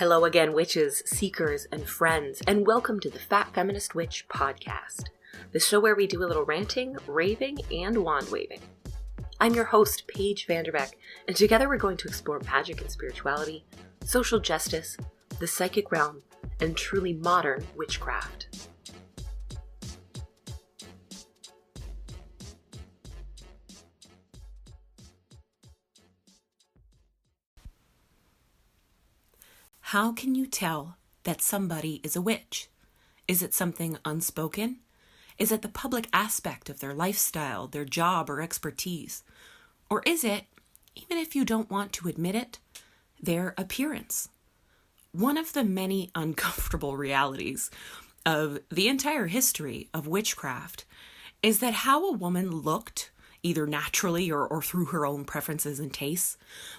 Hello again, witches, seekers, and friends, and welcome to the Fat Feminist Witch podcast, the show where we do a little ranting, raving, and wand waving. I'm your host, Paige Vanderbeck, and together we're going to explore magic and spirituality, social justice, the psychic realm, and truly modern witchcraft. How can you tell that somebody is a witch? Is it something unspoken? Is it the public aspect of their lifestyle, their job, or expertise? Or is it, even if you don't want to admit it, their appearance? One of the many uncomfortable realities of the entire history of witchcraft is that how a woman looked, either naturally or through her own preferences and tastes,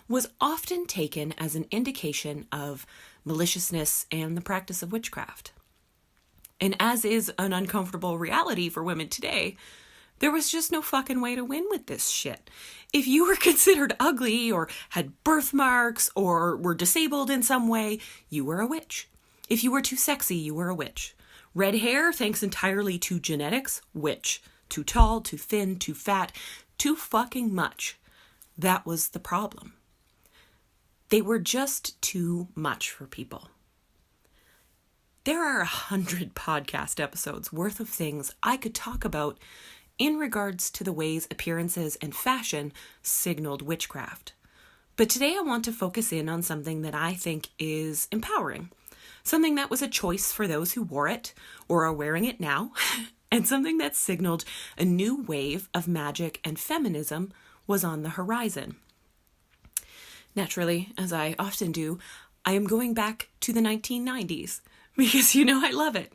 was often taken as an indication of maliciousness and the practice of witchcraft. And as is an uncomfortable reality for women today, there was just no fucking way to win with this shit. If you were considered ugly or had birthmarks or were disabled in some way, you were a witch. If you were too sexy, you were a witch. Red hair, thanks entirely to genetics, witch. Too tall, too thin, too fat, too fucking much. That was the problem. They were just too much for people. There are 100 podcast episodes worth of things I could talk about in regards to the ways appearances and fashion signaled witchcraft. But today I want to focus in on something that I think is empowering. Something that was a choice for those who wore it or are wearing it now. And something that signaled a new wave of magic and feminism was on the horizon. Naturally, as I often do, I am going back to the 1990s because you know I love it.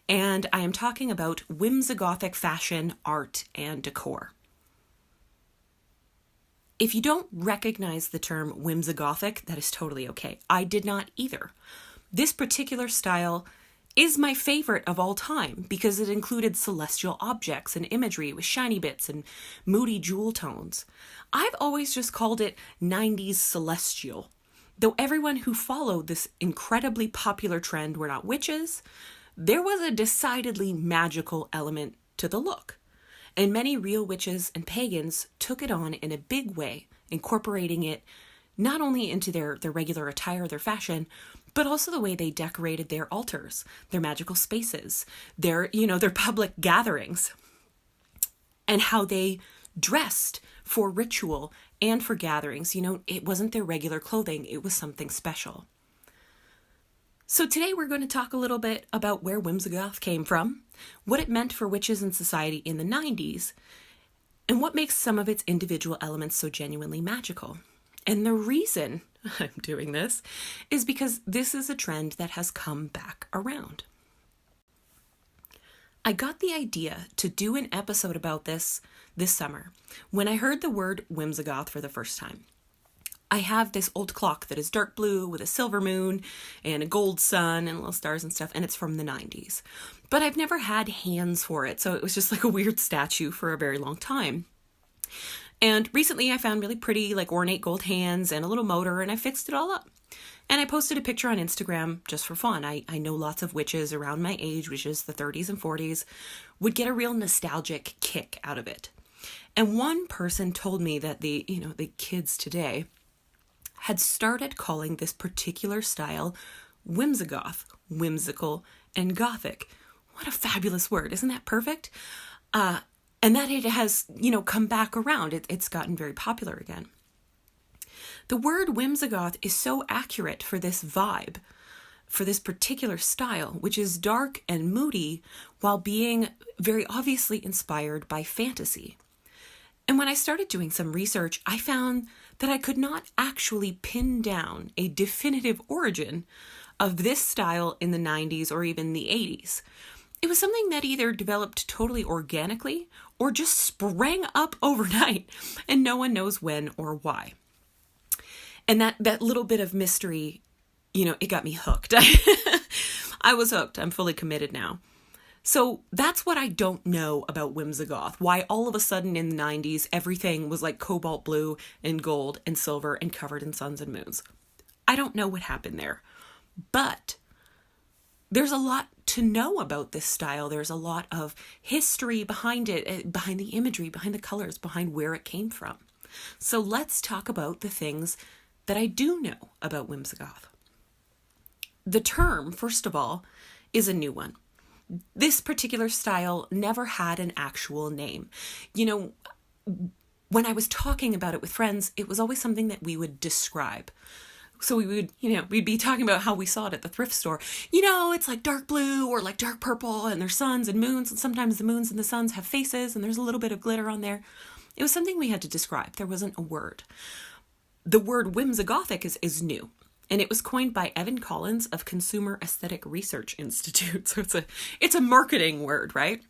And I am talking about Whimsigothic fashion, art, and decor. If you don't recognize the term Whimsigothic, that is totally okay. I did not either. This particular style is my favorite of all time because it included celestial objects and imagery with shiny bits and moody jewel tones. I've always just called it 90s celestial, though everyone who followed this incredibly popular trend were not witches. There was a decidedly magical element to the look, and many real witches and pagans took it on in a big way, incorporating it not only into their regular attire, their fashion, but also the way they decorated their altars, their magical spaces, their public gatherings, and how they dressed for ritual and for gatherings. It wasn't their regular clothing, it was something special. So today we're going to talk a little bit about where Whimsigoth came from, what it meant for witches in society in the 90s, and what makes some of its individual elements so genuinely magical. And the reason I'm doing this is because this is a trend that has come back around. I got the idea to do an episode about this summer when I heard the word Whimsigoth for the first time. I have this old clock that is dark blue with a silver moon and a gold sun and little stars and stuff, and it's from the 90s. But I've never had hands for it, so it was just like a weird statue for a very long time. And recently I found really pretty, ornate gold hands and a little motor, and I fixed it all up. And I posted a picture on Instagram just for fun. I know lots of witches around my age, which is the 30s and 40s, would get a real nostalgic kick out of it. And one person told me that the kids today had started calling this particular style Whimsigoth, whimsical and gothic. What a fabulous word. Isn't that perfect? And that it has, come back around. It's gotten very popular again. The word Whimsigoth is so accurate for this vibe, for this particular style, which is dark and moody while being very obviously inspired by fantasy. And when I started doing some research, I found that I could not actually pin down a definitive origin of this style in the 90s or even the 80s. It was something that either developed totally organically or just sprang up overnight, and no one knows when or why. And that little bit of mystery, it got me hooked. I was hooked. I'm fully committed now. So that's what I don't know about Whimsigoth. Why all of a sudden in the 90s, everything was like cobalt blue and gold and silver and covered in suns and moons. I don't know what happened there. But there's a lot to know about this style. There's a lot of history behind it, behind the imagery, behind the colors, behind where it came from. So let's talk about the things that I do know about Whimsigoth. The term, first of all, is a new one. This particular style never had an actual name. You know, when I was talking about it with friends, it was always something that we would describe. So we would, we'd be talking about how we saw it at the thrift store. It's like dark blue or like dark purple, and there's suns and moons, and sometimes the moons and the suns have faces, and there's a little bit of glitter on there. It was something we had to describe. There wasn't a word. The word Whimsigothic is new, and it was coined by Evan Collins of Consumer Aesthetic Research Institute. So it's a marketing word, right?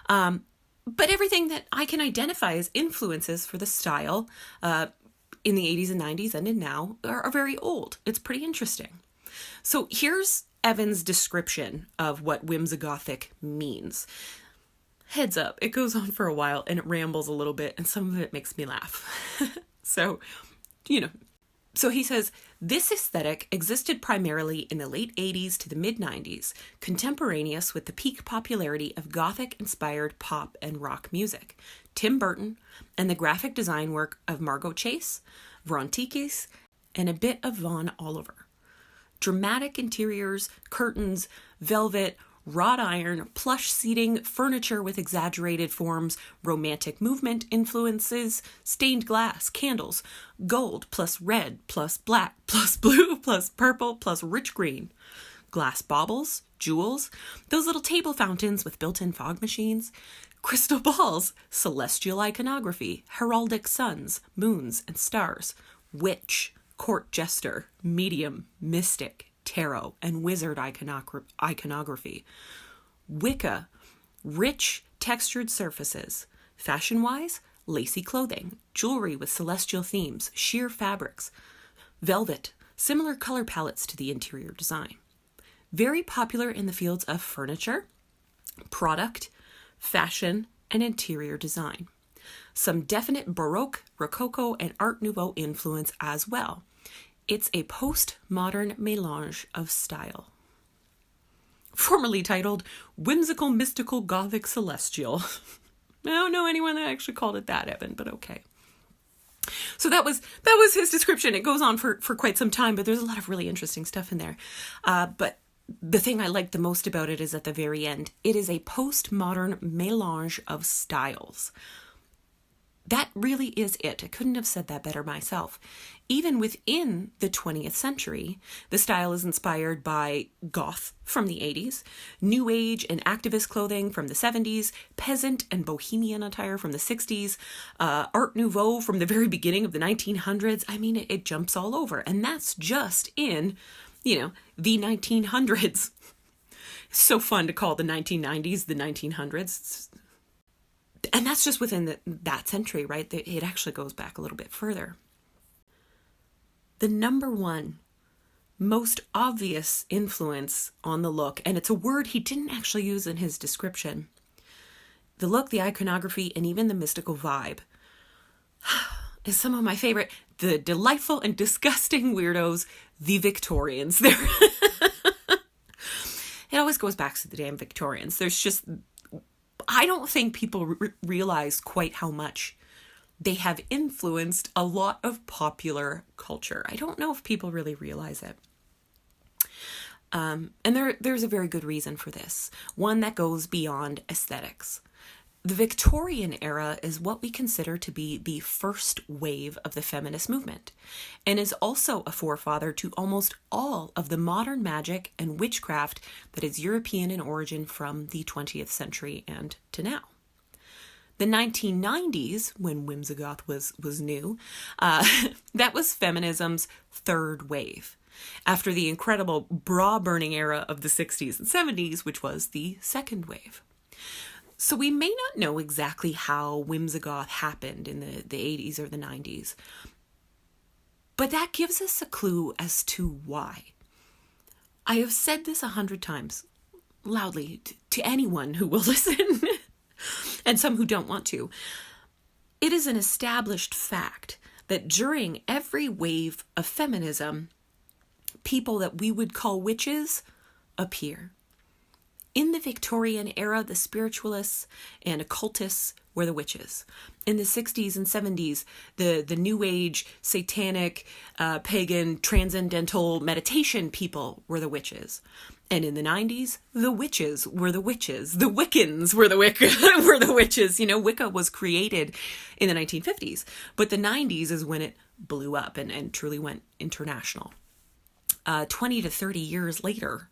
But everything that I can identify as influences for the style in the 80s and 90s and in now are very old. It's pretty interesting. So here's Evan's description of what Whimsigothic means. Heads up, it goes on for a while and it rambles a little bit, and some of it makes me laugh. So he says, this aesthetic existed primarily in the late 80s to the mid-90s, contemporaneous with the peak popularity of Gothic-inspired pop and rock music, Tim Burton, and the graphic design work of Margot Chase, Verontikis, and a bit of Von Oliver. Dramatic interiors, curtains, velvet, wrought iron, plush seating, furniture with exaggerated forms, romantic movement influences, stained glass, candles, gold plus red plus black plus blue plus purple plus rich green, glass baubles, jewels, those little table fountains with built-in fog machines, crystal balls, celestial iconography, heraldic suns, moons, and stars, witch, court jester, medium, mystic, tarot, and wizard iconography. Wicca, rich textured surfaces. Fashion-wise, lacy clothing, jewelry with celestial themes, sheer fabrics. Velvet, similar color palettes to the interior design. Very popular in the fields of furniture, product, fashion, and interior design. Some definite Baroque, Rococo, and Art Nouveau influence as well. It's a post-modern mélange of style. Formerly titled Whimsical, Mystical, Gothic, Celestial. I don't know anyone that actually called it that, Evan, but okay. So that was his description. It goes on for quite some time, but there's a lot of really interesting stuff in there. But the thing I like the most about it is at the very end. It is a postmodern mélange of styles. That really is it. I couldn't have said that better myself. Even within the 20th century, the style is inspired by goth from the 80s, new age and activist clothing from the 70s, peasant and bohemian attire from the 60s, Art Nouveau from the very beginning of the 1900s. I mean, it jumps all over. And that's just in, the 1900s. It's so fun to call the 1990s the 1900s. And that's just within that century, right? It actually goes back a little bit further. The number one most obvious influence on the look, and it's a word he didn't actually use in his description, the look, the iconography, and even the mystical vibe, is some of my favorite, the delightful and disgusting weirdos, the Victorians. It always goes back to the damn Victorians. I don't think people realize quite how much they have influenced a lot of popular culture. I don't know if people really realize it. And there's a very good reason for this, one that goes beyond aesthetics. The Victorian era is what we consider to be the first wave of the feminist movement, and is also a forefather to almost all of the modern magic and witchcraft that is European in origin from the 20th century and to now. The 1990s, when Whimsigoth was new, that was feminism's third wave, after the incredible bra-burning era of the 60s and 70s, which was the second wave. So we may not know exactly how Whimsigoth happened in the 80s or the 90s, but that gives us a clue as to why. I have said this 100 times, loudly, to anyone who will listen, and some who don't want to. It is an established fact that during every wave of feminism, people that we would call witches appear. In the Victorian era, the spiritualists and occultists were the witches. In the 60s and 70s, the New Age, satanic, pagan, transcendental meditation people were the witches. And in the 90s, the witches were the witches. The Wiccans were the were the witches. You know, Wicca was created in the 1950s, but the 90s is when it blew up and truly went international. 20 to 30 years later,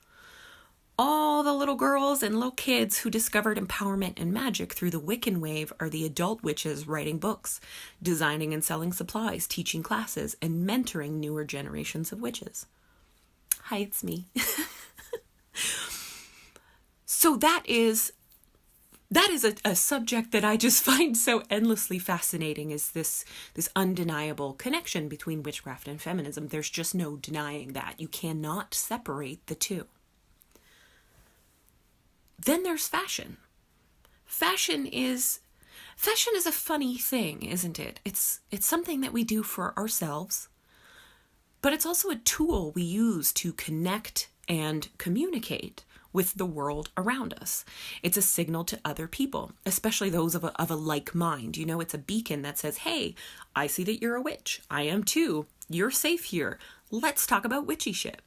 all the little girls and little kids who discovered empowerment and magic through the Wiccan wave are the adult witches writing books, designing and selling supplies, teaching classes, and mentoring newer generations of witches. Hi, it's me. So that is a subject that I just find so endlessly fascinating, is this undeniable connection between witchcraft and feminism. There's just no denying that. You cannot separate the two. Then there's fashion. Fashion is a funny thing, isn't it? It's something that we do for ourselves, but it's also a tool we use to connect and communicate with the world around us. It's a signal to other people, especially those of a like mind. You know, it's a beacon that says, hey, I see that you're a witch. I am too. You're safe here. Let's talk about witchy shit.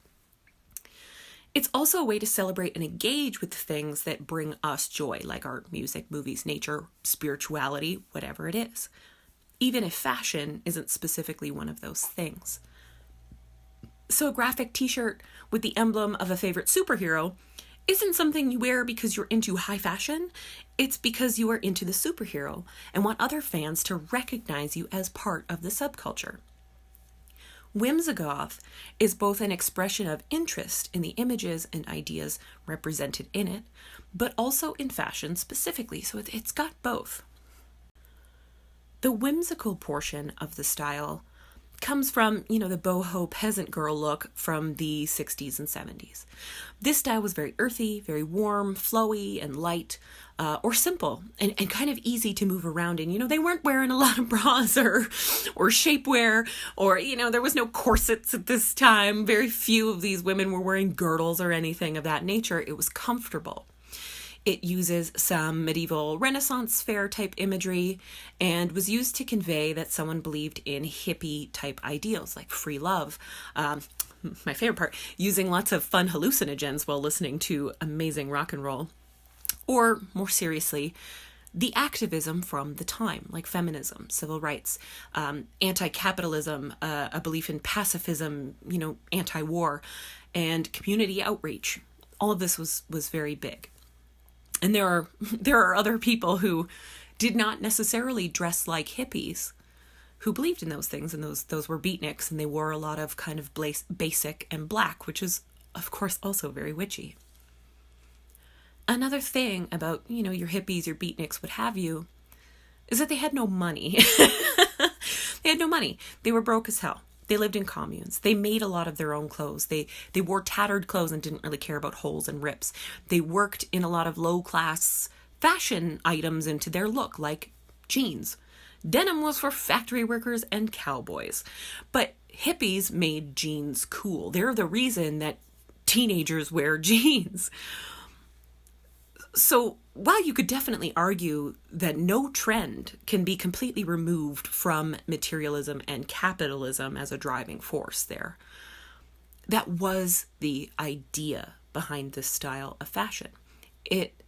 It's also a way to celebrate and engage with things that bring us joy, like art, music, movies, nature, spirituality, whatever it is, even if fashion isn't specifically one of those things. So a graphic t-shirt with the emblem of a favorite superhero isn't something you wear because you're into high fashion. It's because you are into the superhero and want other fans to recognize you as part of the subculture. Whimsigoth is both an expression of interest in the images and ideas represented in it, but also in fashion specifically, so it's got both. The whimsical portion of the style comes from, the boho peasant girl look from the 60s and 70s. This style was very earthy, very warm, flowy, and light, or simple, and kind of easy to move around in. They weren't wearing a lot of bras or shapewear, or, there was no corsets at this time. Very few of these women were wearing girdles or anything of that nature. It was comfortable. It uses some medieval Renaissance fair type imagery and was used to convey that someone believed in hippie type ideals like free love. My favorite part, using lots of fun hallucinogens while listening to amazing rock and roll. Or more seriously, the activism from the time, like feminism, civil rights, anti-capitalism, a belief in pacifism, anti-war, and community outreach. All of this was very big. And there are other people who did not necessarily dress like hippies who believed in those things, and those were beatniks, and they wore a lot of kind of basic and black, which is, of course, also very witchy. Another thing about, your hippies, your beatniks, what have you, is that they had no money. They had no money. They were broke as hell. They lived in communes. They made a lot of their own clothes. They wore tattered clothes and didn't really care about holes and rips. They worked in a lot of low-class fashion items into their look, like jeans. Denim was for factory workers and cowboys. But hippies made jeans cool. They're the reason that teenagers wear jeans. So while you could definitely argue that no trend can be completely removed from materialism and capitalism as a driving force there, that was the idea behind this style of fashion. It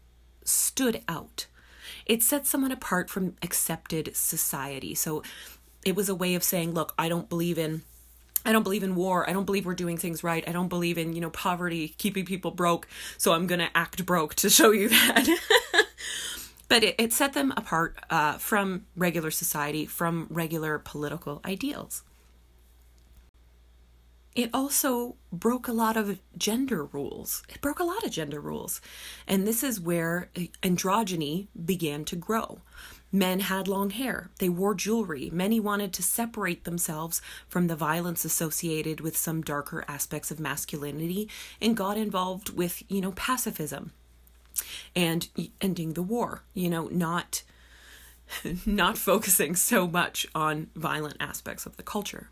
stood out. It set someone apart from accepted society. So it was a way of saying, look, I don't believe in war. I don't believe we're doing things right. I don't believe in, poverty, keeping people broke. So I'm going to act broke to show you that. But it set them apart from regular society, from regular political ideals. It also broke a lot of gender rules. And this is where androgyny began to grow. Men had long hair. They wore jewelry. Many wanted to separate themselves from the violence associated with some darker aspects of masculinity and got involved with, pacifism and ending the war, not focusing so much on violent aspects of the culture.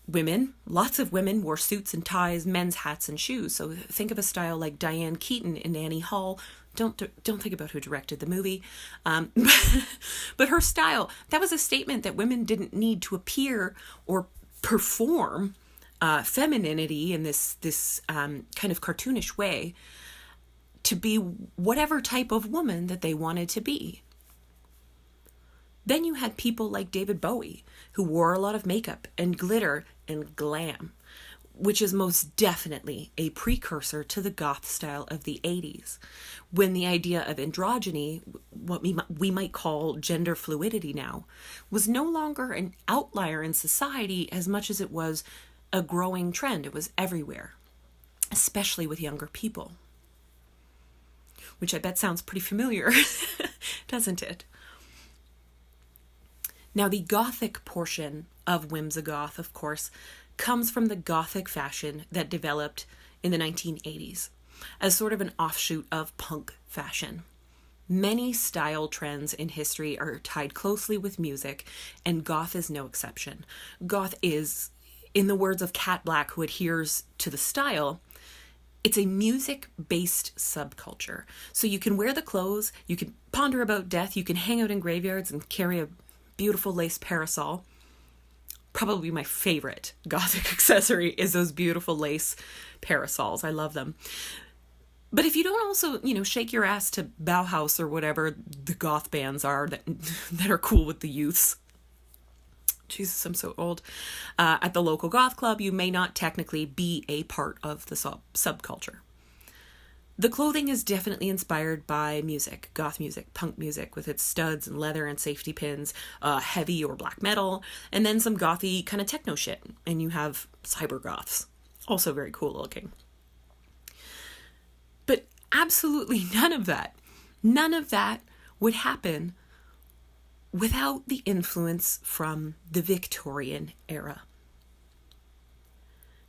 Women, lots of women wore suits and ties, men's hats and shoes. So think of a style like Diane Keaton in Annie Hall. Don't think about who directed the movie. But her style, that was a statement that women didn't need to appear or perform femininity in this kind of cartoonish way to be whatever type of woman that they wanted to be. Then you had people like David Bowie, who wore a lot of makeup and glitter and glam, which is most definitely a precursor to the goth style of the 80s, when the idea of androgyny, what we might call gender fluidity now, was no longer an outlier in society as much as it was a growing trend. It was everywhere, especially with younger people, which I bet sounds pretty familiar, doesn't it? Now, the Gothic portion of Whimsigoth, of course, comes from the Gothic fashion that developed in the 1980s as sort of an offshoot of punk fashion. Many style trends in history are tied closely with music, and goth is no exception. Goth is, in the words of Cat Black, who adheres to the style, it's a music-based subculture. So you can wear the clothes, you can ponder about death, you can hang out in graveyards and carry a beautiful lace parasol. Probably my favorite Gothic accessory is those beautiful lace parasols. I love them. But if you don't also, shake your ass to Bauhaus or whatever the goth bands are that are cool with the youths. Jesus, I'm so old. At the local goth club, you may not technically be a part of the subculture. The clothing is definitely inspired by music, goth music, punk music, with its studs and leather and safety pins, heavy or black metal, and then some gothy kind of techno shit. And you have cyber goths, also very cool looking. But absolutely none of that would happen without the influence from the Victorian era.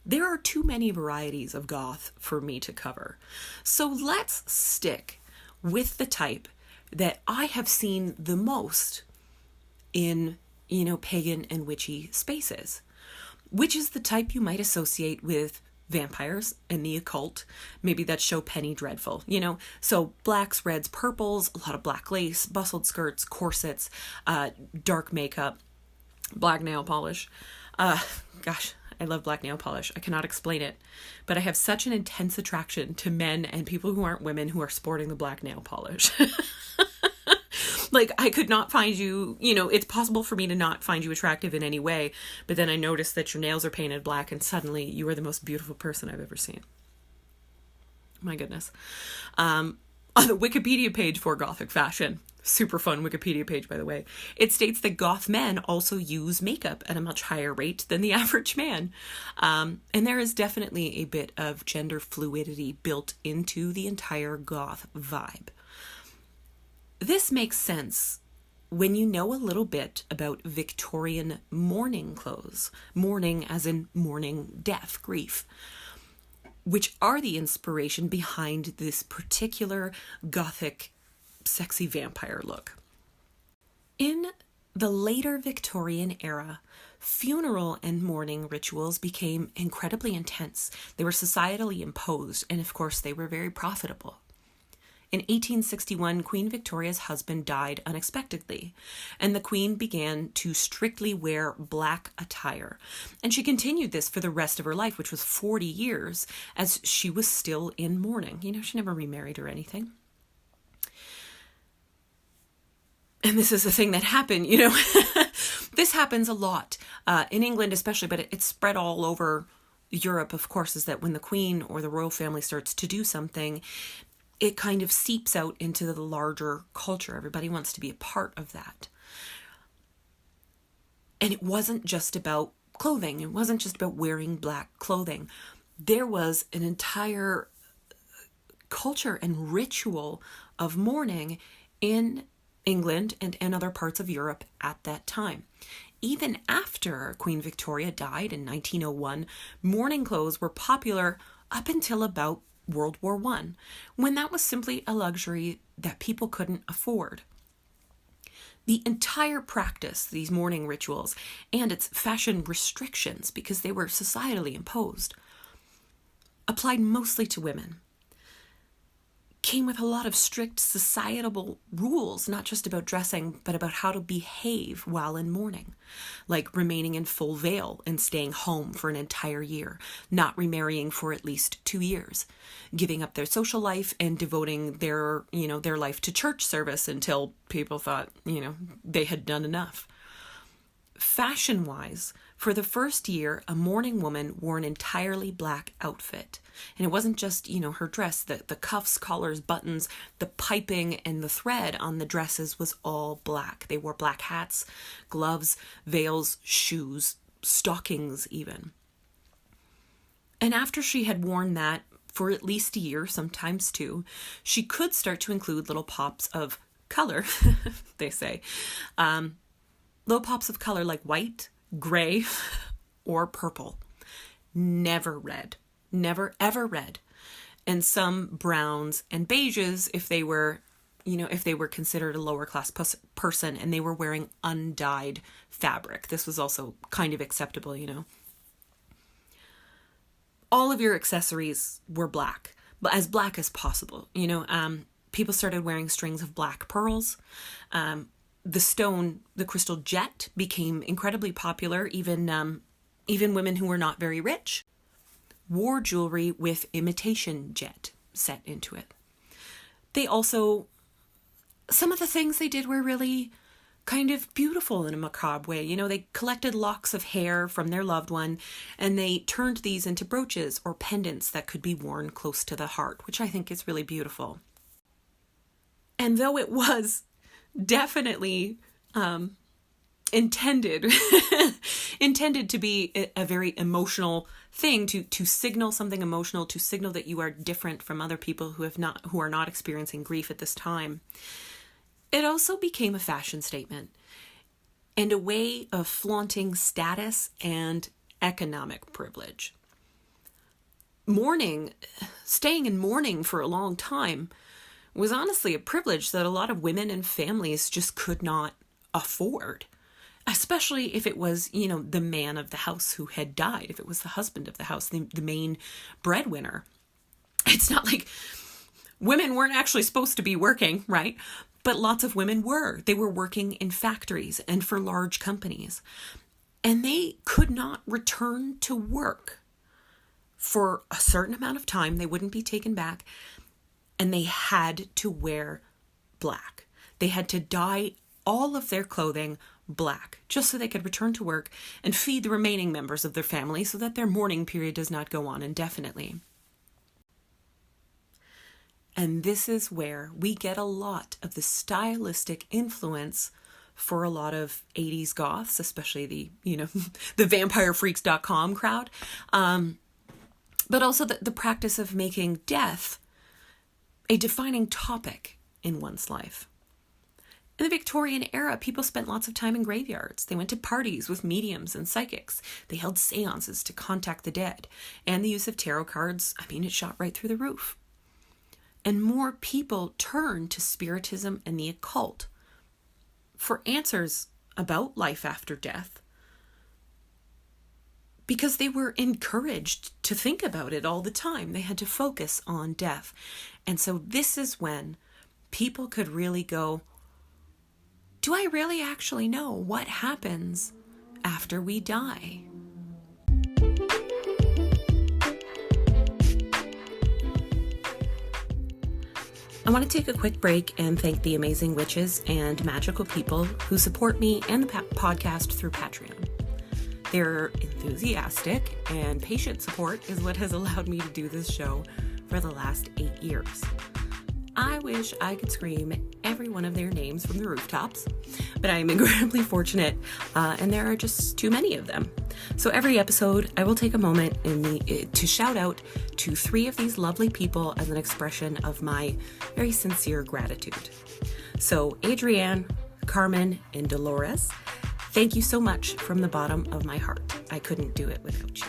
There are too many varieties of goth for me to cover. So let's stick with the type that I have seen the most in, pagan and witchy spaces, which is the type you might associate with vampires and the occult. Maybe that show Penny Dreadful, So blacks, reds, purples, a lot of black lace, bustled skirts, corsets, dark makeup, black nail polish. Gosh, I love black nail polish. I cannot explain it, but I have such an intense attraction to men and people who aren't women who are sporting the black nail polish. Like, I could not find you, it's possible for me to not find you attractive in any way, but then I notice that your nails are painted black and suddenly you are the most beautiful person I've ever seen. My goodness. On the Wikipedia page for Gothic fashion, super fun Wikipedia page, by the way, it states that goth men also use makeup at a much higher rate than the average man. And there is definitely a bit of gender fluidity built into the entire goth vibe. This makes sense when you know a little bit about Victorian mourning clothes, mourning as in mourning death, grief, which are the inspiration behind this particular Gothic sexy vampire look. In the later Victorian era, funeral and mourning rituals became incredibly intense. They were societally imposed, and of course they were very profitable. In 1861, Queen Victoria's husband died unexpectedly, and the Queen began to strictly wear black attire. And she continued this for the rest of her life, which was 40 years, as she was still in mourning. She never remarried or anything. And this is a thing that happened, This happens a lot, in England especially, but it's spread all over Europe, of course, is that when the Queen or the royal family starts to do something, it kind of seeps out into the larger culture. Everybody wants to be a part of that. And it wasn't just about clothing. It wasn't just about wearing black clothing. There was an entire culture and ritual of mourning in England and other parts of Europe at that time. Even after Queen Victoria died in 1901, mourning clothes were popular up until about World War I, when that was simply a luxury that people couldn't afford. The entire practice, these mourning rituals, and its fashion restrictions, because they were societally imposed, applied mostly to women, came with a lot of strict societal rules, not just about dressing, but about how to behave while in mourning, like remaining in full veil and staying home for an entire year, not remarrying for at least 2 years, giving up their social life and devoting their life to church service until people thought, they had done enough. Fashion-wise, for the first year, a mourning woman wore an entirely black outfit. And it wasn't just, her dress, the cuffs, collars, buttons, the piping, and the thread on the dresses was all black. They wore black hats, gloves, veils, shoes, stockings even. And after she had worn that for at least a year, sometimes 2, she could start to include little pops of color, they say. Little pops of color like white, gray, or purple. Never red. Never ever red. And some browns and beiges if they were considered a lower class person and they were wearing undyed fabric. This was also kind of acceptable, All of your accessories were black, but as black as possible. People started wearing strings of black pearls. The crystal jet became incredibly popular. Even women who were not very rich wore jewelry with imitation jet set into it. They also, some of the things they did were really kind of beautiful in a macabre way. They collected locks of hair from their loved one and they turned these into brooches or pendants that could be worn close to the heart, which I think is really beautiful. And though it was definitely intended to be a very emotional thing, to signal something emotional, to signal that you are different from other people who are not experiencing grief at this time, it also became a fashion statement and a way of flaunting status and economic privilege. Staying in mourning for a long time was honestly a privilege that a lot of women and families just could not afford, especially if it was, the man of the house who had died, if it was the husband of the house, the main breadwinner. It's not like women weren't actually supposed to be working, right? But lots of women were. They were working in factories and for large companies. And they could not return to work for a certain amount of time. They wouldn't be taken back. And they had to wear black. They had to dye all of their clothing black just so they could return to work and feed the remaining members of their family so that their mourning period does not go on indefinitely. And this is where we get a lot of the stylistic influence for a lot of 80s goths, especially the vampirefreaks.com crowd, but also the practice of making death a defining topic in one's life. In the Victorian era, people spent lots of time in graveyards. They went to parties with mediums and psychics. They held seances to contact the dead. And the use of tarot cards, it shot right through the roof. And more people turned to spiritism and the occult for answers about life after death because they were encouraged to think about it all the time. They had to focus on death. And so this is when people could really go, do I really actually know what happens after we die? I want to take a quick break and thank the amazing witches and magical people who support me and the podcast through Patreon. Their enthusiastic and patient support is what has allowed me to do this show for the last 8 years. I wish I could scream every one of their names from the rooftops, but I am incredibly fortunate, and there are just too many of them. So every episode, I will take a moment to shout out to 3 of these lovely people as an expression of my very sincere gratitude. So Adrienne, Carmen, and Dolores, thank you so much from the bottom of my heart. I couldn't do it without you.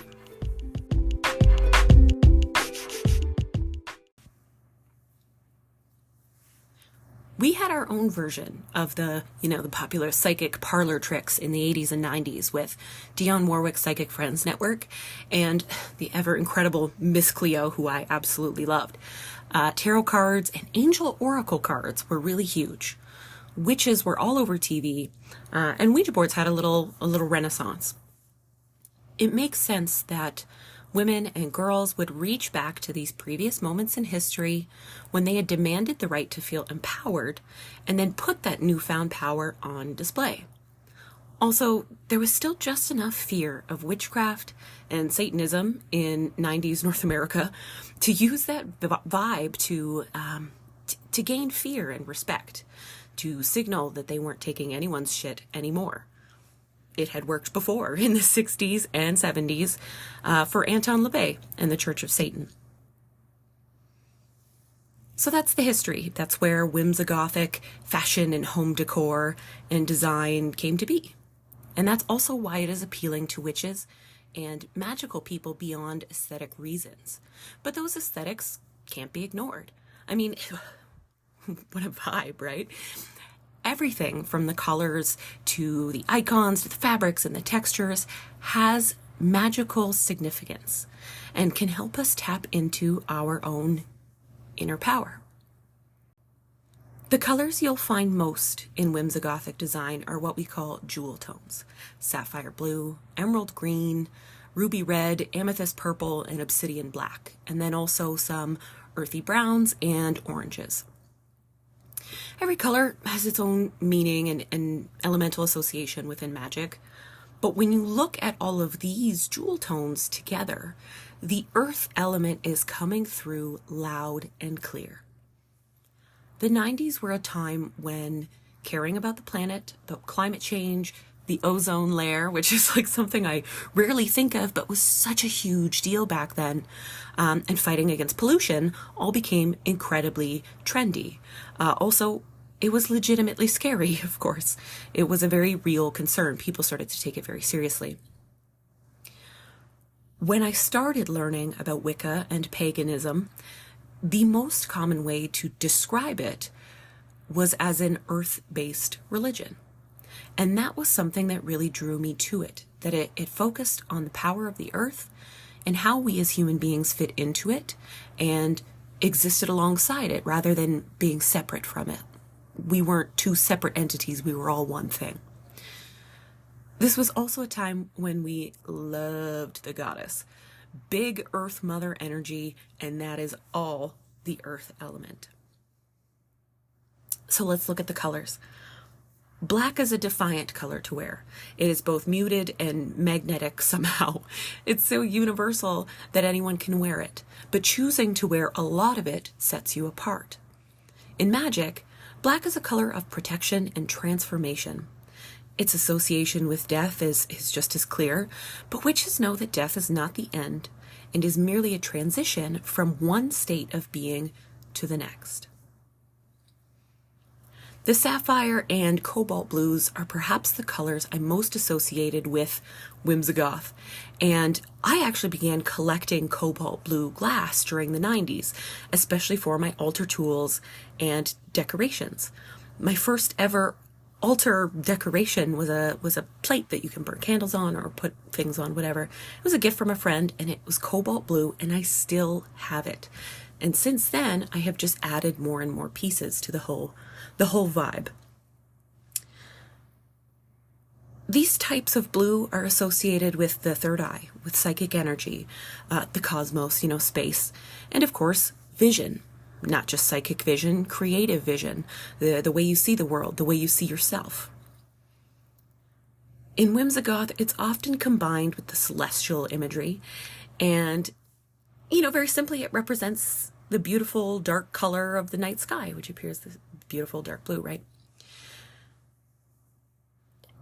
We had our own version of the popular psychic parlor tricks in the 80s and 90s with Dionne Warwick's Psychic Friends Network and the ever incredible Miss Cleo, who I absolutely loved. Tarot cards and angel oracle cards were really huge. Witches were all over TV, and Ouija boards had a little renaissance. It makes sense that women and girls would reach back to these previous moments in history when they had demanded the right to feel empowered and then put that newfound power on display. Also, there was still just enough fear of witchcraft and Satanism in 90s North America to use that vibe to gain fear and respect, to signal that they weren't taking anyone's shit anymore. It had worked before in the 60s and 70s for Anton LaVey and the Church of Satan. So that's the history. That's where Whimsigothic fashion and home decor and design came to be. And that's also why it is appealing to witches and magical people beyond aesthetic reasons. But those aesthetics can't be ignored. I mean, what a vibe, right? Everything from the colors to the icons to the fabrics and the textures has magical significance and can help us tap into our own inner power. The colors you'll find most in Whimsigothic design are what we call jewel tones: sapphire blue, emerald green, ruby red, amethyst purple, and obsidian black, and then also some earthy browns and oranges. Every color has its own meaning and elemental association within magic, but when you look at all of these jewel tones together, the earth element is coming through loud and clear. The 90s were a time when caring about the planet, about climate change, the ozone layer, which is like something I rarely think of, but was such a huge deal back then, and fighting against pollution all became incredibly trendy. Also, it was legitimately scary, of course. It was a very real concern. People started to take it very seriously. When I started learning about Wicca and paganism, the most common way to describe it was as an earth-based religion. And that was something that really drew me to it, that it focused on the power of the earth and how we as human beings fit into it and existed alongside it rather than being separate from it. We weren't two separate entities, we were all one thing. This was also a time when we loved the goddess. Big earth mother energy, and that is all the earth element. So let's look at the colors. Black is a defiant color to wear. It is both muted and magnetic somehow. It's so universal that anyone can wear it, but choosing to wear a lot of it sets you apart. In magic, black is a color of protection and transformation. Its association with death is just as clear, but witches know that death is not the end and is merely a transition from one state of being to the next. The sapphire and cobalt blues are perhaps the colors I'm most associated with Whimsigoth, and I actually began collecting cobalt blue glass during the 90s, especially for my altar tools and decorations. My first ever altar decoration was a plate that you can burn candles on or put things on, whatever. It was a gift from a friend, and it was cobalt blue, and I still have it. And since then, I have just added more and more pieces to the whole vibe. These types of blue are associated with the third eye, with psychic energy, the cosmos, space, and of course, vision. Not just psychic vision, creative vision, the way you see the world, the way you see yourself. In Whimsigoth, it's often combined with the celestial imagery, and, very simply, it represents the beautiful dark color of the night sky, which appears this beautiful dark blue, right?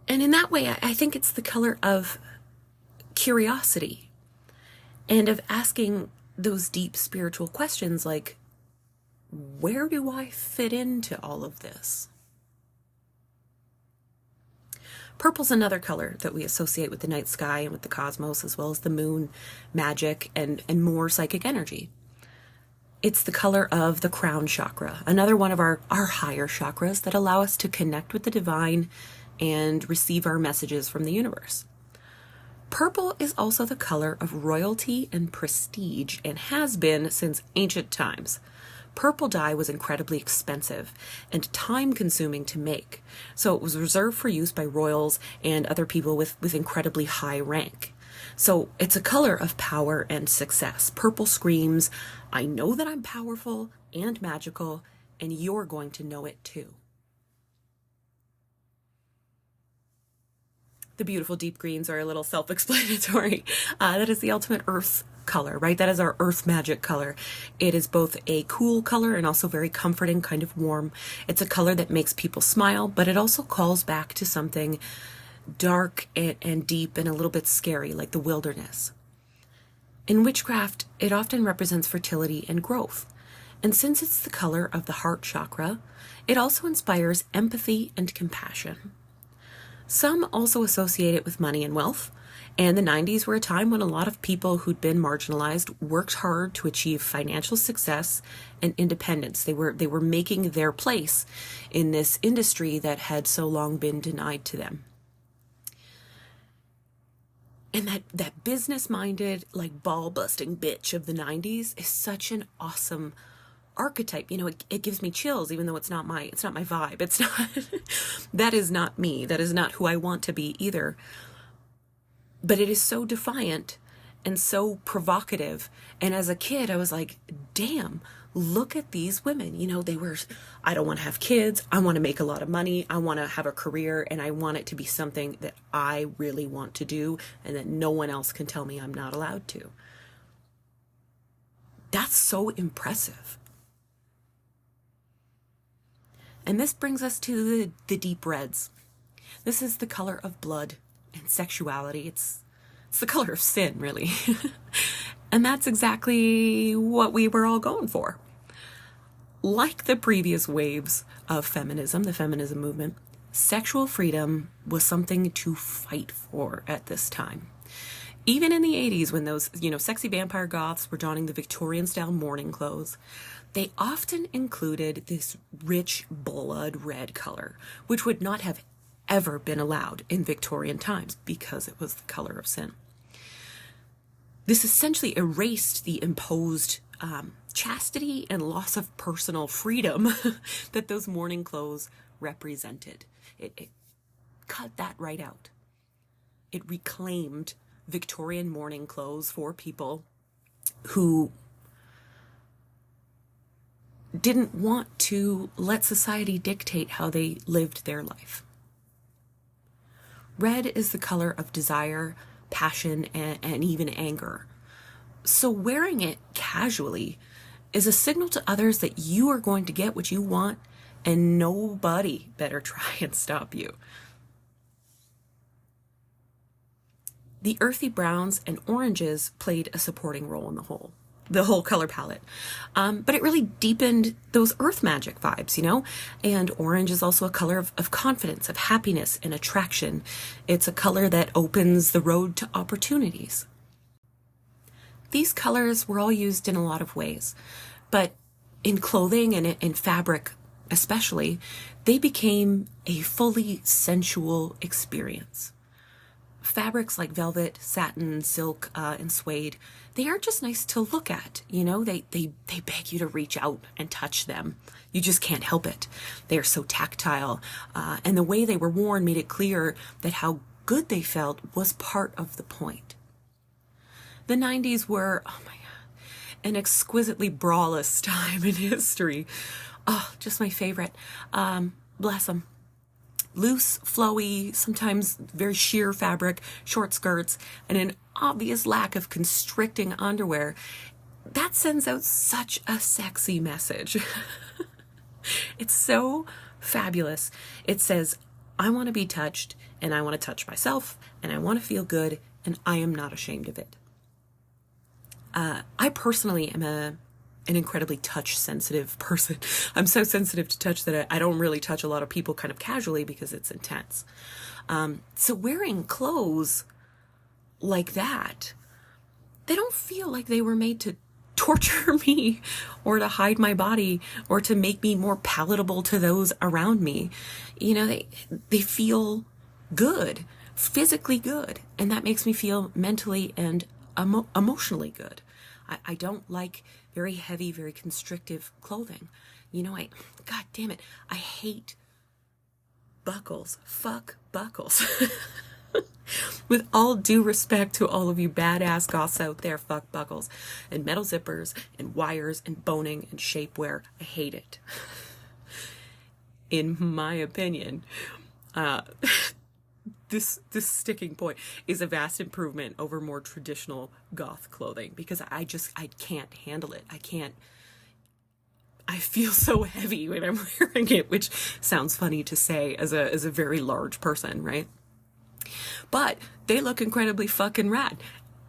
And in that way, I think it's the color of curiosity and of asking those deep spiritual questions like, where do I fit into all of this? Purple's another color that we associate with the night sky and with the cosmos, as well as the moon, magic, and more psychic energy. It's the color of the crown chakra, another one of our higher chakras that allow us to connect with the divine and receive our messages from the universe. Purple is also the color of royalty and prestige and has been since ancient times. Purple dye was incredibly expensive and time-consuming to make, so it was reserved for use by royals and other people with incredibly high rank. So it's a color of power and success. Purple screams, I know that I'm powerful and magical, and you're going to know it too. The beautiful deep greens are a little self-explanatory. That is the ultimate earth color, right? That is our earth magic color. It is both a cool color and also very comforting, kind of warm. It's a color that makes people smile, but it also calls back to something dark and deep and a little bit scary, like the wilderness. In witchcraft, it often represents fertility and growth. And since it's the color of the heart chakra, it also inspires empathy and compassion. Some also associate it with money and wealth, and the 90s were a time when a lot of people who'd been marginalized worked hard to achieve financial success and independence. They were making their place in this industry that had so long been denied to them. And that business-minded, like ball-busting bitch of the 90s is such an awesome archetype. You know, it gives me chills, even though it's not my vibe. It's not, that is not me. That is not who I want to be either. But it is so defiant and so provocative. And as a kid, I was like, damn, look at these women. You know, I don't want to have kids. I want to make a lot of money. I want to have a career, and I want it to be something that I really want to do and that no one else can tell me I'm not allowed to. That's so impressive. And this brings us to the deep reds. This is the color of blood and sexuality. It's the color of sin, really. And that's exactly what we were all going for. Like the previous waves of feminism, the feminism movement, sexual freedom was something to fight for at this time. Even in the 80s, when those, sexy vampire goths were donning the Victorian-style mourning clothes, they often included this rich blood red color, which would not have ever been allowed in Victorian times because it was the color of sin. This essentially erased the imposed chastity and loss of personal freedom that those mourning clothes represented. It cut that right out. It reclaimed Victorian mourning clothes for people who didn't want to let society dictate how they lived their life. Red is the color of desire, passion, and even anger. So wearing it casually is a signal to others that you are going to get what you want, and nobody better try and stop you. The earthy browns and oranges played a supporting role in the whole color palette. But it really deepened those earth magic vibes, And orange is also a color of confidence, of happiness, and attraction. It's a color that opens the road to opportunities. These colors were all used in a lot of ways, but in clothing and in fabric especially, they became a fully sensual experience. Fabrics like velvet, satin, silk, and suede, they aren't just nice to look at, they beg you to reach out and touch them. You just can't help it. They are so tactile, and the way they were worn made it clear that how good they felt was part of the point. The 90s were, oh my God, an exquisitely braless time in history. Oh, just my favorite. Bless them. Loose, flowy, sometimes very sheer fabric, short skirts, and an obvious lack of constricting underwear. That sends out such a sexy message. It's so fabulous. It says, I want to be touched, and I want to touch myself, and I want to feel good, and I am not ashamed of it. I personally am an incredibly touch-sensitive person. I'm so sensitive to touch that I don't really touch a lot of people kind of casually because it's intense. So wearing clothes like that, they don't feel like they were made to torture me or to hide my body or to make me more palatable to those around me. You know, they feel good, physically good, and that makes me feel mentally and emotionally good. I don't like very heavy, very constrictive clothing. You know, God damn it, I hate buckles. Fuck buckles. With all due respect to all of you badass goths out there, fuck buckles and metal zippers and wires and boning and shapewear. I hate it. In my opinion, this sticking point is a vast improvement over more traditional goth clothing, because I can't handle it. I feel so heavy when I'm wearing it, which sounds funny to say as a very large person, right? But they look incredibly fucking rad.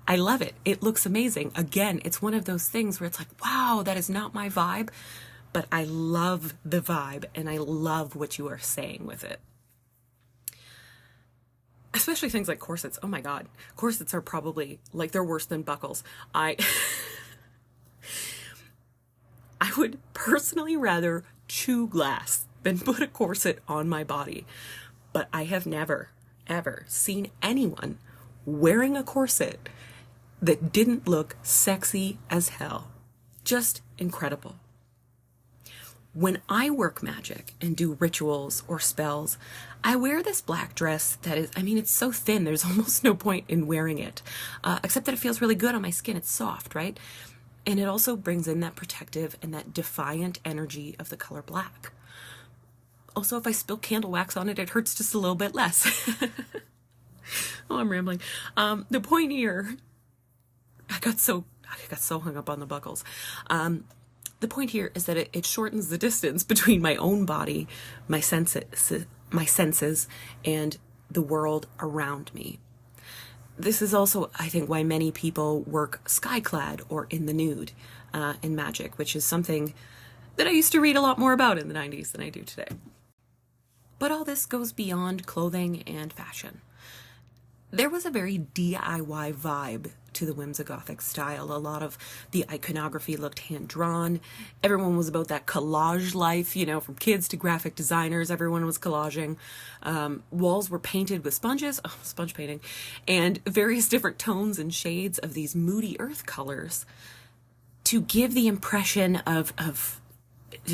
I love it. It looks amazing. Again, it's one of those things where it's like, wow, that is not my vibe, but I love the vibe and I love what you are saying with it. Especially things like corsets. Oh my God. Corsets are probably, like, they're worse than buckles. I would personally rather chew glass than put a corset on my body. But I have never, ever seen anyone wearing a corset that didn't look sexy as hell. Just incredible. When I work magic and do rituals or spells, I wear this black dress that is, it's so thin, there's almost no point in wearing it, except that it feels really good on my skin. It's soft, right? And it also brings in that protective and that defiant energy of the color black. Also, if I spill candle wax on it, it hurts just a little bit less. Oh, I'm rambling. The point here, I got so hung up on the buckles. The point here is that it shortens the distance between my own body, my senses, and the world around me. This is also, I think, why many people work sky-clad or in the nude in magic, which is something that I used to read a lot more about in the 90s than I do today. But all this goes beyond clothing and fashion. There was a very DIY vibe to the Whimsigothic style. A lot of the iconography looked hand-drawn. Everyone was about that collage life, from kids to graphic designers. Everyone was collaging. Walls were painted with sponges, sponge painting, and various different tones and shades of these moody earth colors to give the impression of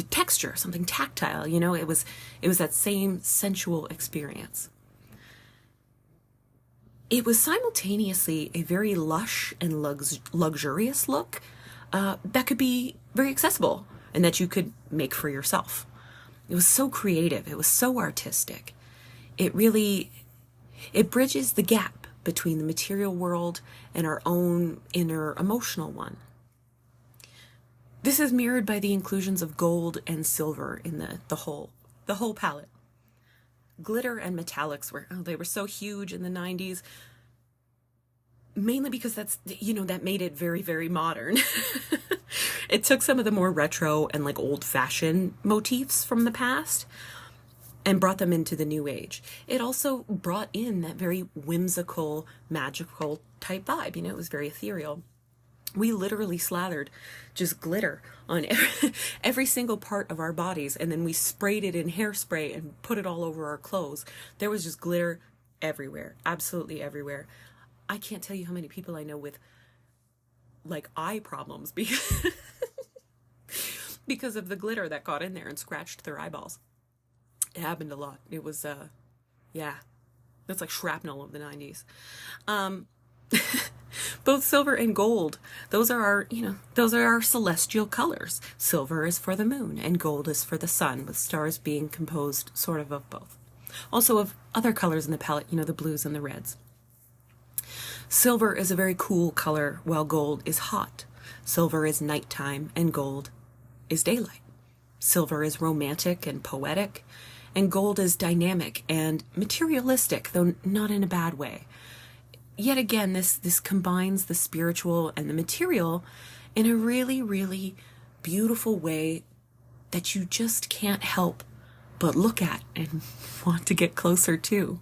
texture, something tactile. It was that same sensual experience. It was simultaneously a very lush and luxurious look that could be very accessible and that you could make for yourself. It was so creative. It was so artistic. It bridges the gap between the material world and our own inner emotional one. This is mirrored by the inclusions of gold and silver in the whole palette. Glitter and metallics they were so huge in the 90s, mainly because that made it very, very modern. It took some of the more retro and old-fashioned motifs from the past and brought them into the new age. It also brought in that very whimsical, magical type vibe. It was very ethereal. We literally slathered just glitter on every single part of our bodies, and then we sprayed it in hairspray and put it all over our clothes. There was just glitter everywhere, absolutely everywhere. I can't tell you how many people I know with eye problems because of the glitter that got in there and scratched their eyeballs. It happened a lot. It was, that's like shrapnel of the 90s. Both silver and gold, those are our celestial colors. Silver is for the moon and gold is for the sun, with stars being composed sort of both. Also of other colors in the palette, the blues and the reds. Silver is a very cool color, while gold is hot. Silver is nighttime and gold is daylight. Silver is romantic and poetic, and gold is dynamic and materialistic, though not in a bad way. Yet again, this combines the spiritual and the material in a really, really beautiful way that you just can't help but look at and want to get closer to.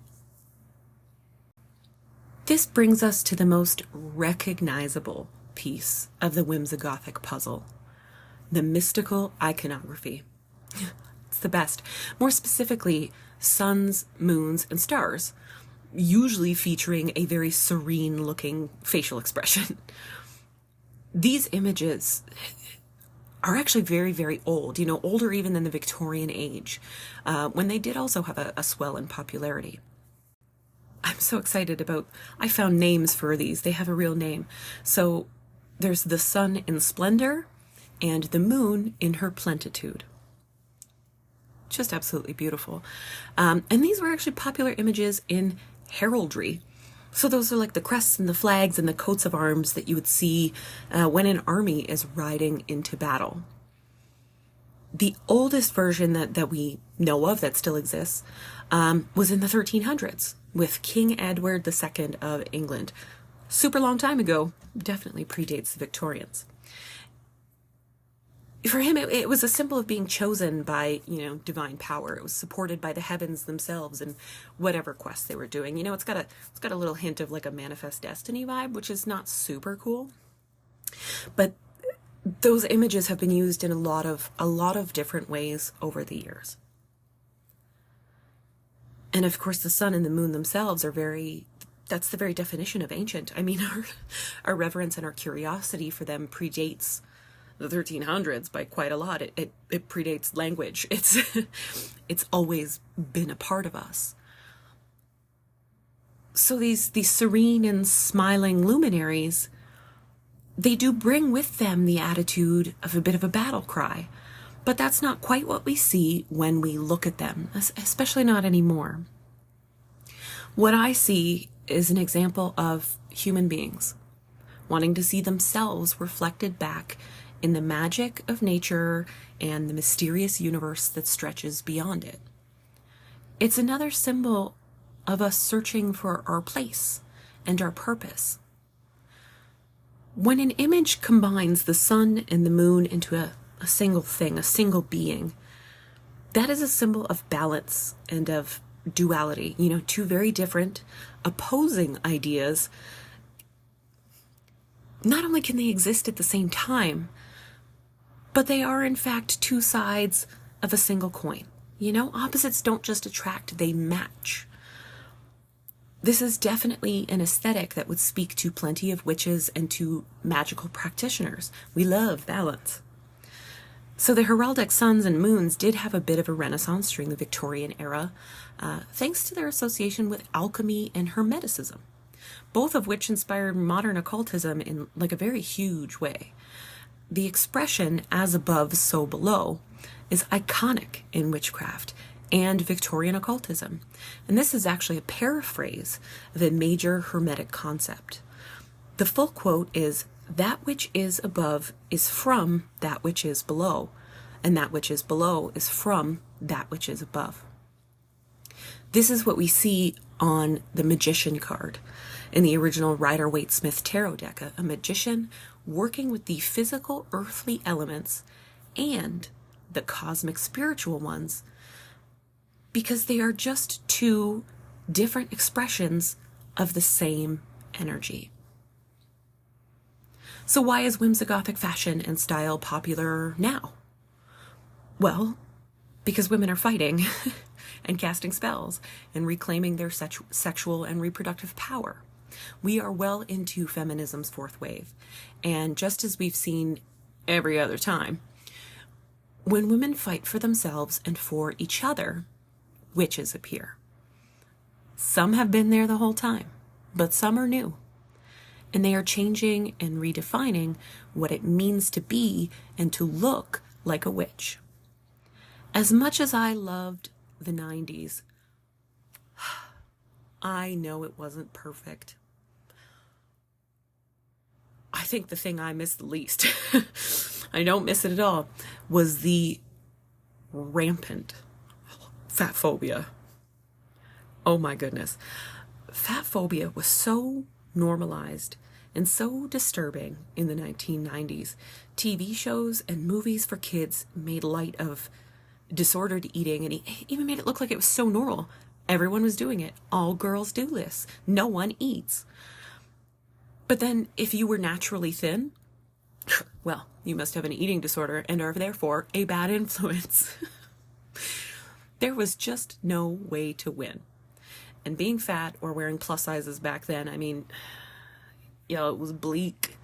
This brings us to the most recognizable piece of the Whimsigothic puzzle, the mystical iconography. It's the best. More specifically, suns, moons, and stars, usually featuring a very serene-looking facial expression. These images are actually very, very old, older even than the Victorian age, when they did also have a swell in popularity. I'm so excited I found names for these. They have a real name. So there's the sun in splendor and the moon in her plenitude. Just absolutely beautiful. And these were actually popular images in heraldry. So those are like the crests and the flags and the coats of arms that you would see when an army is riding into battle. The oldest version that we know of that still exists was in the 1300s with King Edward II of England. Super long time ago, definitely predates the Victorians. For him, it was a symbol of being chosen by, divine power. It was supported by the heavens themselves and whatever quest they were doing. It's got a little hint of like a manifest destiny vibe, which is not super cool. But those images have been used in a lot of different ways over the years. And of course, the sun and the moon themselves that's the very definition of ancient. I mean, our reverence and our curiosity for them predates the 1300s by quite a lot. It predates language. It's always been a part of us. So these serene and smiling luminaries, they do bring with them the attitude of a bit of a battle cry, but that's not quite what we see when we look at them, especially not anymore. What I see is an example of human beings wanting to see themselves reflected back in the magic of nature and the mysterious universe that stretches beyond it. It's another symbol of us searching for our place and our purpose. When an image combines the sun and the moon into a single thing, a single being, that is a symbol of balance and of duality. Two very different, opposing ideas. Not only can they exist at the same time, but they are, in fact, two sides of a single coin. Opposites don't just attract, they match. This is definitely an aesthetic that would speak to plenty of witches and to magical practitioners. We love balance. So the heraldic suns and moons did have a bit of a renaissance during the Victorian era, thanks to their association with alchemy and Hermeticism, both of which inspired modern occultism in a very huge way. The expression "as above, so below" is iconic in witchcraft and Victorian occultism, and this is actually a paraphrase of a major Hermetic concept. The full quote is, "That which is above is from that which is below, and that which is below is from that which is above." This is what we see on the Magician card in the original Rider-Waite-Smith tarot deck, a magician working with the physical earthly elements and the cosmic spiritual ones, because they are just two different expressions of the same energy. So why is Whimsigothic fashion and style popular now? Well, because women are fighting and casting spells and reclaiming their sexual and reproductive power. We are well into feminism's fourth wave. And just as we've seen every other time, when women fight for themselves and for each other, witches appear. Some have been there the whole time, but some are new. And they are changing and redefining what it means to be and to look like a witch. As much as I loved the 90s, I know it wasn't perfect. I think the thing I missed the least, I don't miss it at all, was the rampant fat phobia. Oh my goodness. Fat phobia was so normalized and so disturbing in the 1990s. TV shows and movies for kids made light of disordered eating and even made it look like it was so normal. Everyone was doing it. All girls do this. No one eats. But then if you were naturally thin, well, you must have an eating disorder and are therefore a bad influence. There was just no way to win. And being fat or wearing plus sizes back then, I mean, it was bleak.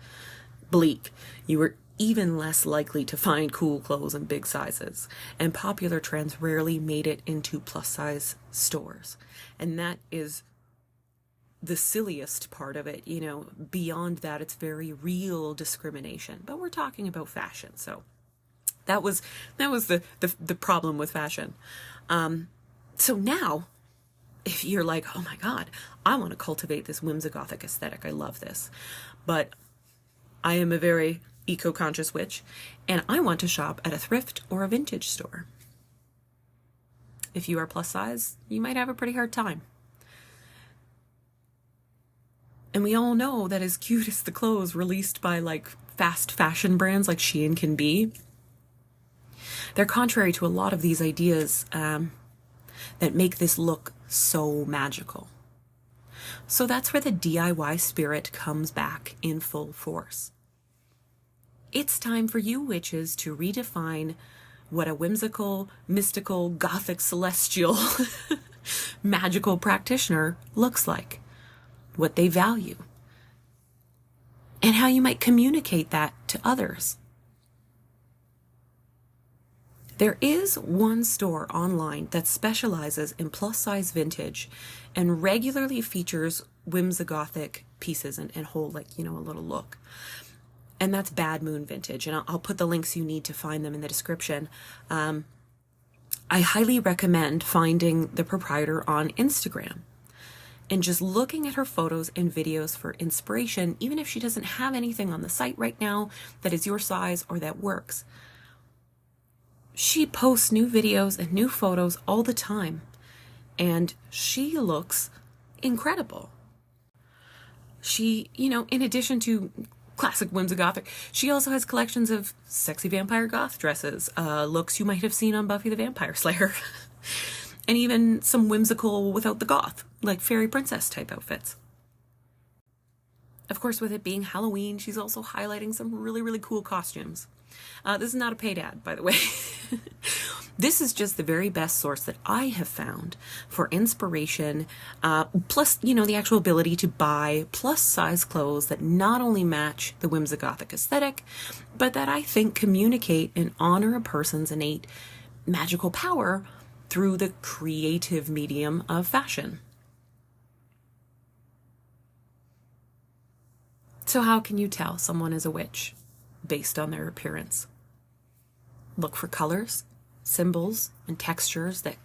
You were even less likely to find cool clothes in big sizes. And popular trends rarely made it into plus size stores. And that is the silliest part of it. Beyond that, it's very real discrimination. But we're talking about fashion, so that was the problem with fashion. So now, if you're like, oh my God, I want to cultivate this whimsigothic aesthetic, I love this, but I am a very eco-conscious witch, and I want to shop at a thrift or a vintage store. If you are plus size, you might have a pretty hard time. And we all know that as cute as the clothes released by fast fashion brands like Shein can be, they're contrary to a lot of these ideas that make this look so magical. So that's where the DIY spirit comes back in full force. It's time for you witches to redefine what a whimsical, mystical, gothic, celestial, magical practitioner looks like, what they value, and how you might communicate that to others. There is one store online that specializes in plus-size vintage and regularly features whimsigothic pieces and whole, a little look. And that's Bad Moon Vintage. And I'll put the links you need to find them in the description. I highly recommend finding the proprietor on Instagram and just looking at her photos and videos for inspiration, even if she doesn't have anything on the site right now that is your size or that works. She posts new videos and new photos all the time, and she looks incredible. She, in addition to classic whimsigothic, she also has collections of sexy vampire goth dresses, looks you might have seen on Buffy the Vampire Slayer, and even some whimsical without the goth, like fairy princess type outfits. Of course, with it being Halloween, she's also highlighting some really, really cool costumes. This is not a paid ad, by the way. This is just the very best source that I have found for inspiration, plus, the actual ability to buy plus-size clothes that not only match the whimsigothic aesthetic, but that I think communicate and honor a person's innate magical power through the creative medium of fashion. So how can you tell someone is a witch based on their appearance? Look for colors, symbols, and textures that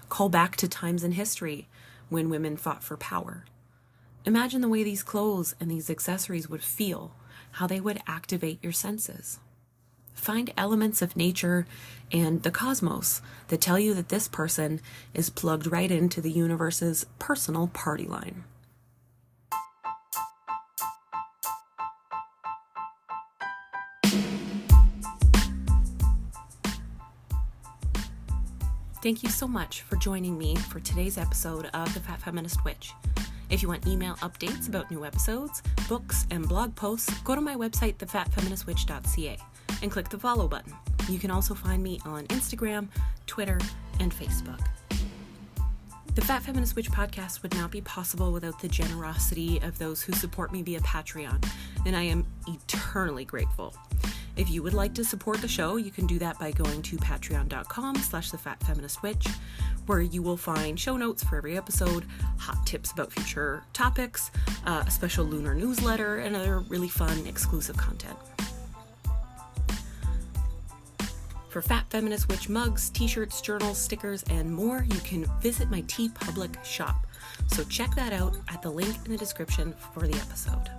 call back to times in history when women fought for power. Imagine the way these clothes and these accessories would feel, how they would activate your senses. Find elements of nature and the cosmos that tell you that this person is plugged right into the universe's personal party line. Thank you so much for joining me for today's episode of The Fat Feminist Witch. If you want email updates about new episodes, books, and blog posts, go to my website, thefatfeministwitch.ca, and click the follow button. You can also find me on Instagram, Twitter, and Facebook. The Fat Feminist Witch podcast would not be possible without the generosity of those who support me via Patreon, and I am eternally grateful. If you would like to support the show, you can do that by going to patreon.com/thefatfeministwitch, where you will find show notes for every episode, hot tips about future topics, a special lunar newsletter, and other really fun exclusive content. For Fat Feminist Witch mugs, t-shirts, journals, stickers, and more, you can visit my TeePublic shop. So check that out at the link in the description for the episode.